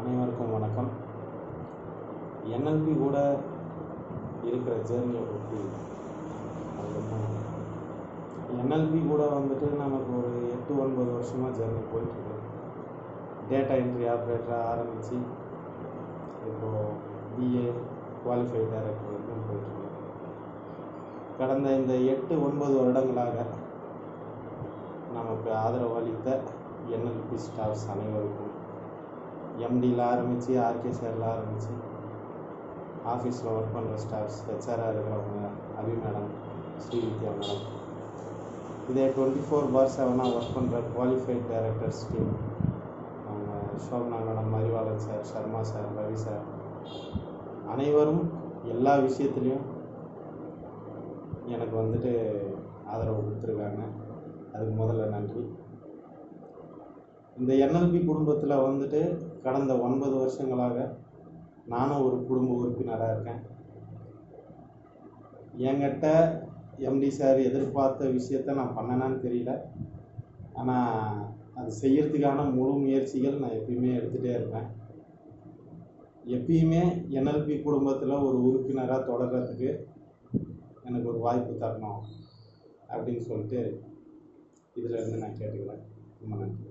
அனைவருக்கும் வணக்கம். என்எல்பி கூட இருக்கிற ஜேர்னியை பற்றி என்எல்பி கூட வந்துட்டு நமக்கு ஒரு 8-9 வருஷமாக ஜேர்னி போயிட்டுருக்கு. டேட்டா என்ட்ரி ஆப்ரேட்டராக ஆரம்பித்து இப்போது பிஏ குவாலிஃபைட் டைரக்டர் வரைக்கும் போயிட்டுருக்கு. கடந்த இந்த 8-9 வருடங்களாக நமக்கு ஆதரவு அளித்த என்எல்பி ஸ்டாஃப்ஸ் அனைவருக்கும், எம்டியில் ஆரம்பித்து ஆர்கே சாரில் ஆரம்பித்து ஆஃபீஸில் ஒர்க் பண்ணுற ஸ்டாஃப்ஸ், ஹெச்ஆராக இருக்கிறவங்க, அபி மேடம், ஸ்ரீவித்யா மேடம், இதே 24/7 ஒர்க் பண்ணுற குவாலிஃபைட் டைரக்டர்ஸ் டீம், அவங்க Shobana madam, Marivalan sir, Sharma sir, Ravi sir, அனைவரும் எல்லா விஷயத்துலேயும் எனக்கு வந்துட்டு ஆதரவு கொடுத்துருக்காங்க. அதுக்கு முதல்ல நன்றி. இந்த என்எல்பி குடும்பத்தில் வந்துட்டு கடந்த 9 வருஷங்களாக நானும் ஒரு குடும்ப உறுப்பினராக இருக்கேன். என்கிட்ட எம்டி சார் எதிர்பார்த்த விஷயத்த நான் பண்ணனான்னு தெரியல, ஆனால் அது செய்யறதுக்கான முழு முயற்சிகள் நான் எப்பயுமே எடுத்துகிட்டே இருப்பேன். எப்பயுமே என்எல்பி குடும்பத்தில் ஒரு உறுப்பினராக தொடர்றதுக்கு எனக்கு ஒரு வாய்ப்பு தரணும் அப்படின்னு சொல்லிட்டு இதில் இருந்து நான் கேட்டுக்கிறேன். ரொம்ப நன்றி.